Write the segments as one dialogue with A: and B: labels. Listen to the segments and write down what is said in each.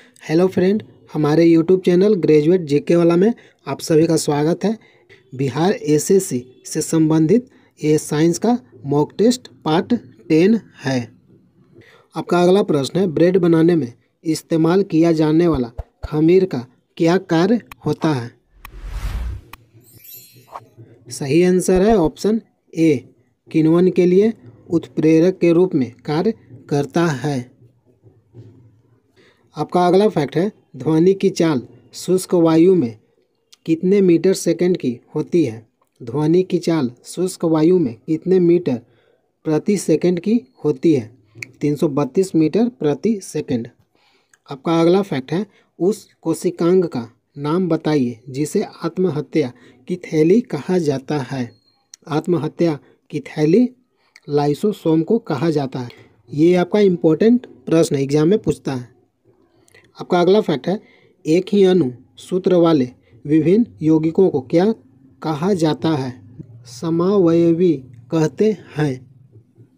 A: Hello friend, हमारे YouTube channel graduate GK वाला में आप सभी का स्वागत है। बिहार एसएससी से संबंधित ये साइंस का मॉक टेस्ट पार्ट 10 है। आपका अगला प्रश्न है, ब्रेड बनाने में इस्तेमाल किया जाने वाला खमीर का क्या कार्य होता है? सही आंसर है ऑप्शन ए, किण्वन के लिए उत्प्रेरक के रूप में कार्य करता है। आपका अगला फैक्ट है, ध्वनि की चाल शुष्क वायु में कितने मीटर सेकंड की होती है? ध्वनि की चाल शुष्क वायु में कितने मीटर प्रति सेकंड की होती है? 332 मीटर प्रति सेकंड। आपका अगला फैक्ट है, उस कोशिकांग का नाम बताइए जिसे आत्महत्या की थैली कहा जाता है। आत्महत्या की थैली लाइसोसोम को कहा जाता है। ये आपका इम्पोर्टेंट प्रश्न एग्जाम में पूछता है। आपका अगला फैक्ट है, एक ही अणु सूत्र वाले विभिन्न यौगिकों को क्या कहा जाता है? समावयवी कहते हैं।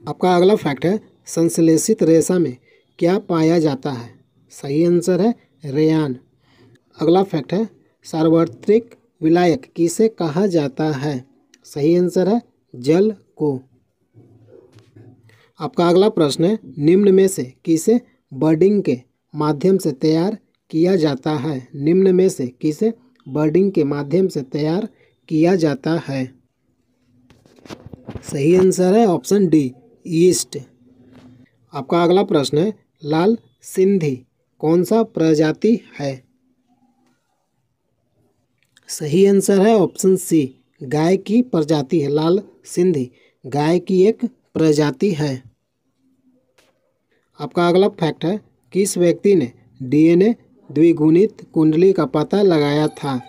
A: आपका अगला फैक्ट है, संश्लेषित रेशा में क्या पाया जाता है? सही आंसर है रेयान। अगला फैक्ट है, सार्वत्रिक विलायक किसे कहा जाता है? सही आंसर है जल को। आपका अगला प्रश्न है, निम्न में से किसे बर्डिंग के माध्यम से तैयार किया जाता है? निम्न में से किसे बर्डिंग के माध्यम से तैयार किया जाता है? सही आंसर है ऑप्शन डी, यीस्ट। आपका अगला प्रश्न है, लाल सिंधी कौन सा प्रजाति है? सही आंसर है ऑप्शन सी, गाय की प्रजाति है। लाल सिंधी गाय की एक प्रजाति है। आपका अगला फैक्ट है, किस व्यक्ति ने डीएनए द्विगुणित कुंडली का पता लगाया था?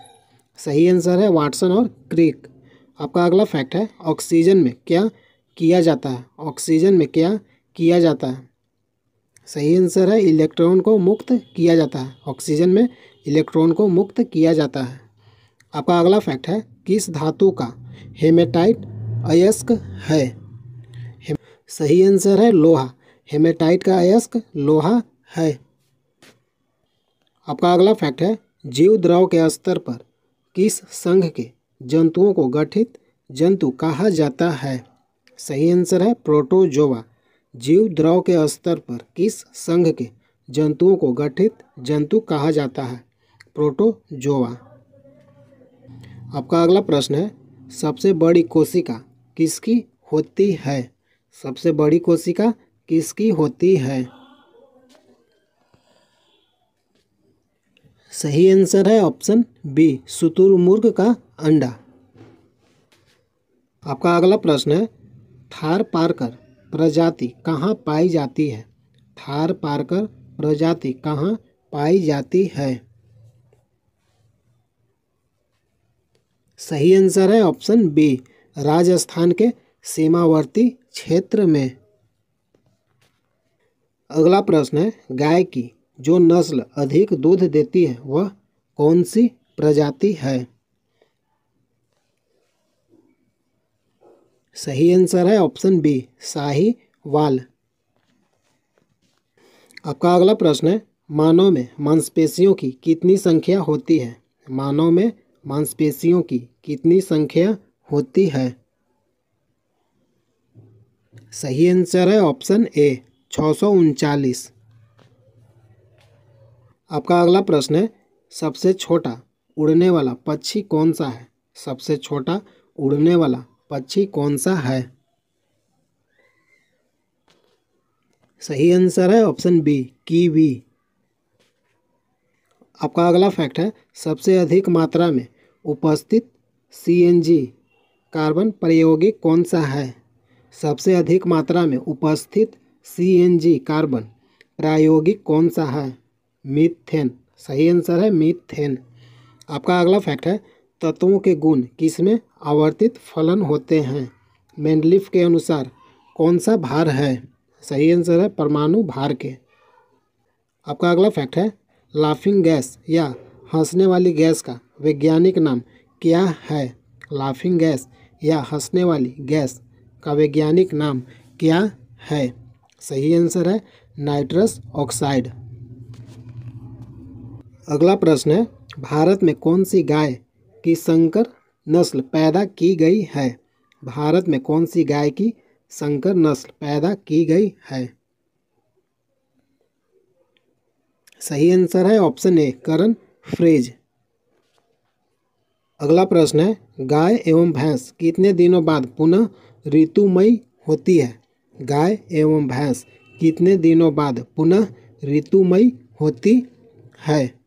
A: सही आंसर है वाटसन और क्रिक। आपका अगला फैक्ट है, ऑक्सीजन में क्या किया जाता है? ऑक्सीजन में क्या किया जाता है? सही आंसर है इलेक्ट्रॉन को मुक्त किया जाता है। ऑक्सीजन में इलेक्ट्रॉन को मुक्त किया जाता है। आपका अगला फैक्ट है, किस धातु का हेमेटाइट अयस्क है? सही आंसर है लोहा। हेमेटाइट का अयस्क लोहा है। आपका अगला फैक्ट है, जीव द्रव के स्तर पर किस संघ के जंतुओं को गठित जंतु कहा जाता है? सही आंसर है प्रोटोजोआ। जीव द्रव के स्तर पर किस संघ के जंतुओं को गठित जंतु कहा जाता है? प्रोटोजोआ। आपका अगला प्रश्न है, सबसे बड़ी कोशिका किसकी होती है? सबसे बड़ी कोशिका किसकी होती है? सही आंसर है ऑप्शन बी, शुतुरमुर्ग का अंडा। आपका अगला प्रश्न है, थारपारकर प्रजाति कहाँ पाई जाती है? थारपारकर प्रजाति कहाँ पाई जाती है? सही आंसर है ऑप्शन बी, राजस्थान के सीमावर्ती क्षेत्र में। अगला प्रश्न है, गाय की जो नस्ल अधिक दूध देती है वह कौन सी प्रजाति है? सही आंसर है ऑप्शन बी, साहीवाल। आपका अगला प्रश्न है, मानव में मांसपेशियों की कितनी संख्या होती है? मानव में मांसपेशियों की कितनी संख्या होती है? सही आंसर है ऑप्शन ए, 639। आपका अगला प्रश्न है, सबसे छोटा उड़ने वाला पक्षी कौन सा है? सबसे छोटा उड़ने वाला पक्षी कौन सा है? सही आंसर है ऑप्शन बी, कीवी। आपका अगला फैक्ट है, सबसे अधिक मात्रा में उपस्थित सीएनजी कार्बन प्रायौगिक कौन सा है? सबसे अधिक मात्रा में उपस्थित सीएनजी कार्बन प्रायौगिक कौन सा है? मीथेन। सही आंसर है मीथेन। आपका अगला फैक्ट है, तत्वों के गुण किसमें आवर्तित फलन होते हैं? मेंडलीफ के अनुसार कौन सा भार है? सही आंसर है परमाणु भार के। आपका अगला फैक्ट है, लाफिंग गैस या हंसने वाली गैस का वैज्ञानिक नाम क्या है? लाफिंग गैस या हंसने वाली गैस का वैज्ञानिक नाम क्या है? सही आंसर है नाइट्रस ऑक्साइड। अगला प्रश्न है, भारत में कौन सी गाय की संकर नस्ल पैदा की गई है? भारत में कौन सी गाय की संकर नस्ल पैदा की गई है? सही आंसर है ऑप्शन ए, करण फ्रेज। अगला प्रश्न है, गाय एवं भैंस कितने दिनों बाद पुनः ऋतुमयी होती है? गाय एवं भैंस कितने दिनों बाद पुनः ऋतुमयी होती है?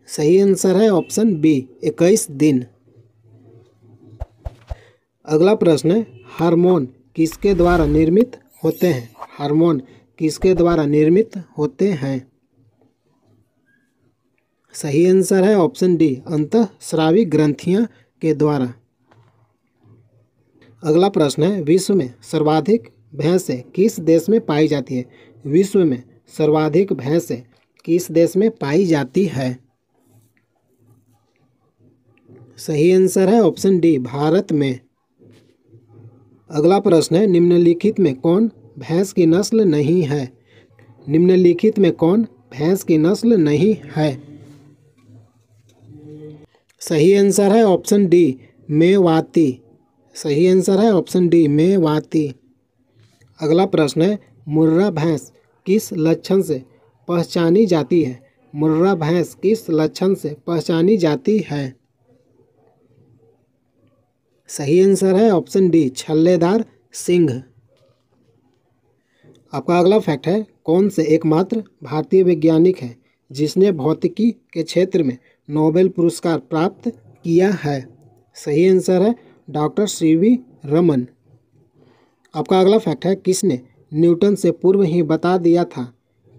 A: सही आंसर है ऑप्शन बी, 21 दिन। अगला प्रश्न है, हार्मोन किसके द्वारा निर्मित होते हैं? हार्मोन किसके द्वारा निर्मित होते हैं? सही आंसर है ऑप्शन डी, अंतःस्रावी ग्रंथियां के द्वारा। अगला प्रश्न है, विश्व में सर्वाधिक भैंसें किस देश में पाई जाती है? विश्व में सर्वाधिक भैंसें किस देश में पाई जाती है? सही आंसर है ऑप्शन डी, भारत में। अगला प्रश्न है, निम्नलिखित में कौन भैंस की नस्ल नहीं है? निम्नलिखित में कौन भैंस की नस्ल नहीं है? सही आंसर है ऑप्शन डी, मेवाती। सही आंसर है ऑप्शन डी, मेवाती। अगला प्रश्न है, मुर्रा भैंस किस लक्षण से पहचानी जाती है? मुर्रा भैंस किस लक्षण से पहचानी जाती है? सही आंसर है ऑप्शन डी, छल्लेदार सींग। आपका अगला फैक्ट है, कौन से एकमात्र भारतीय वैज्ञानिक है जिसने भौतिकी के क्षेत्र में नोबेल पुरस्कार प्राप्त किया है? सही आंसर है डॉक्टर सीवी रमन। आपका अगला फैक्ट है, किसने न्यूटन से पूर्व ही बता दिया था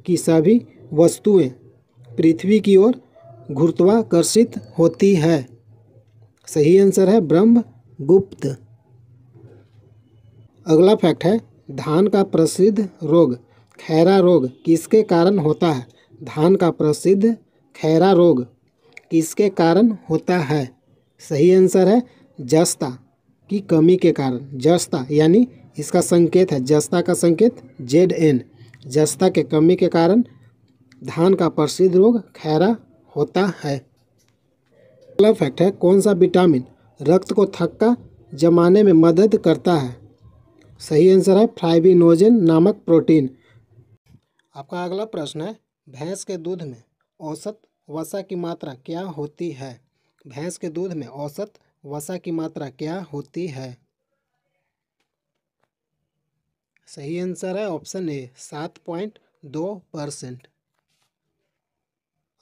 A: कि सभी वस्तुएं पृथ्वी की ओर गुरुत्वाकर्षित होती है? सही आंसर है ब्रह्मगुप्त। अगला फैक्ट है, धान का प्रसिद्ध रोग खैरा रोग किसके कारण होता है? धान का प्रसिद्ध खैरा रोग किसके कारण होता है? सही आंसर है जस्ता की कमी के कारण। जस्ता यानी इसका संकेत है, जस्ता का संकेत ZN। जस्ता के कमी के कारण धान का प्रसिद्ध रोग खैरा होता है। अगला फैक्ट है, कौन सा विटामिन रक्त को थक्का जमाने में मदद करता है? सही आंसर है फाइब्रिनोजेन नामक प्रोटीन। आपका अगला प्रश्न है, भैंस के दूध में औसत वसा की मात्रा क्या होती है? भैंस के दूध में औसत वसा की मात्रा क्या होती है? सही आंसर है ऑप्शन ए, 7.2%।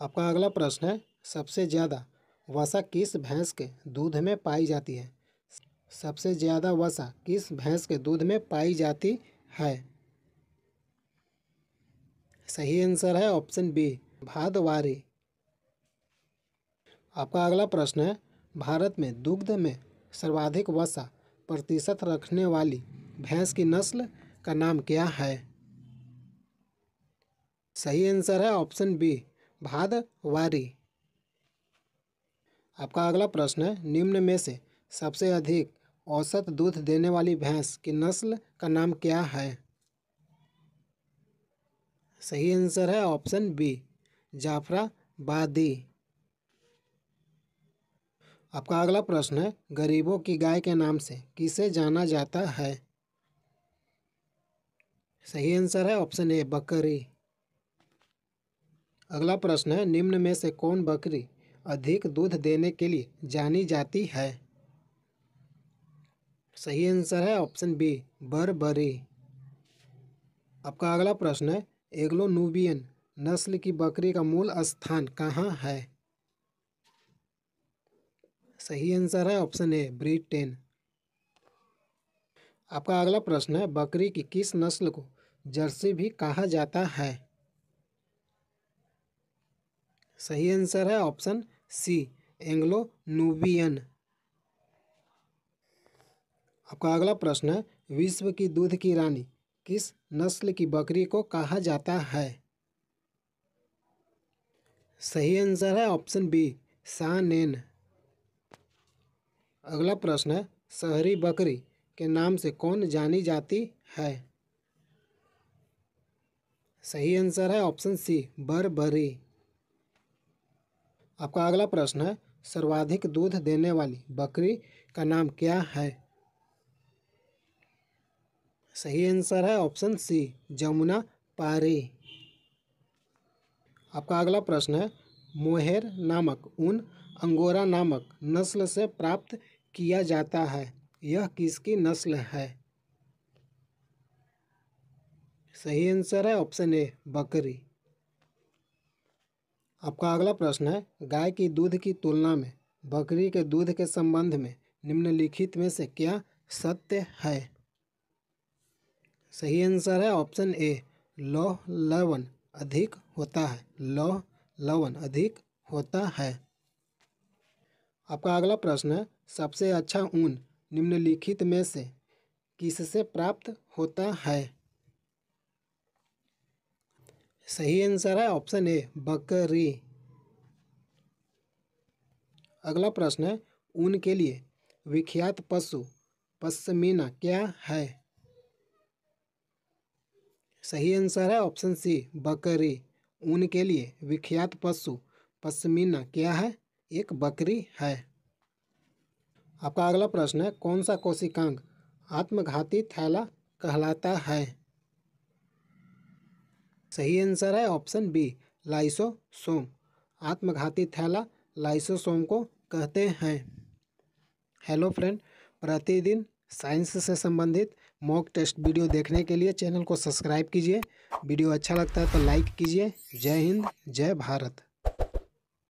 A: आपका अगला प्रश्न है, सबसे ज़्यादा वसा किस भैंस के दूध में पाई जाती है? सबसे ज़्यादा वसा किस भैंस के दूध में पाई जाती है? सही आंसर है ऑप्शन बी, भादवारी। आपका अगला प्रश्न है, भारत में दुग्ध में सर्वाधिक वसा प्रतिशत रखने वाली भैंस की नस्ल का नाम क्या है? सही आंसर है ऑप्शन बी, भादवारी। आपका अगला प्रश्न है, निम्न में से सबसे अधिक औसत दूध देने वाली भैंस की नस्ल का नाम क्या है? सही आंसर है ऑप्शन बी, जाफराबादी। आपका अगला प्रश्न है, गरीबों की गाय के नाम से किसे जाना जाता है? सही आंसर है ऑप्शन ए, बकरी। अगला प्रश्न है, निम्न में से कौन बकरी अधिक दूध देने के लिए जानी जाती है? सही आंसर है ऑप्शन बी, बरबरी। आपका अगला प्रश्न है, एग्लो नुबियन नस्ल की बकरी का मूल स्थान कहाँ है? सही आंसर है ऑप्शन ए, ब्रिटेन। आपका अगला प्रश्न है, बकरी की किस नस्ल को जर्सी भी कहा जाता है? सही आंसर है ऑप्शन सी, एंग्लो नुबियन। आपका अगला प्रश्न है, विश्व की दूध की रानी किस नस्ल की बकरी को कहा जाता है? सही आंसर है ऑप्शन बी, सानेन। अगला प्रश्न है, शहरी बकरी के नाम से कौन जानी जाती है? सही आंसर है ऑप्शन सी बर्बरी। आपका अगला प्रश्न है, सर्वाधिक दूध देने वाली बकरी का नाम क्या है? सही आंसर है ऑप्शन सी जमुना पारी। आपका अगला प्रश्न है, मोहेर नामक ऊन अंगोरा नामक नस्ल से प्राप्त किया जाता है, यह किसकी नस्ल है? सही आंसर है ऑप्शन ए बकरी। आपका अगला प्रश्न है, गाय की दूध की तुलना में बकरी के दूध के संबंध में निम्नलिखित में से क्या सत्य है? सही आंसर है ऑप्शन ए लौह लवण अधिक होता है, लौह लवण अधिक होता है। आपका अगला प्रश्न है, सबसे अच्छा ऊन निम्नलिखित में से किससे प्राप्त होता है? सही आंसर है ऑप्शन ए बकरी। अगला प्रश्न है, ऊन के लिए विख्यात पशु पश्मीना क्या है? सही आंसर है ऑप्शन सी बकरी। ऊन के लिए विख्यात पशु पश्मीना क्या है? एक बकरी है। आपका अगला प्रश्न है, कौन सा कोशिकांग आत्मघाती थैला कहलाता है? सही आंसर है ऑप्शन बी लाइसोसोम। आत्मघाती थैला लाइसोसोम को कहते हैं। हेलो फ्रेंड, प्रतिदिन साइंस से संबंधित मॉक टेस्ट वीडियो देखने के लिए चैनल को सब्सक्राइब कीजिए। वीडियो अच्छा लगता है तो लाइक कीजिए। जय हिंद, जय भारत।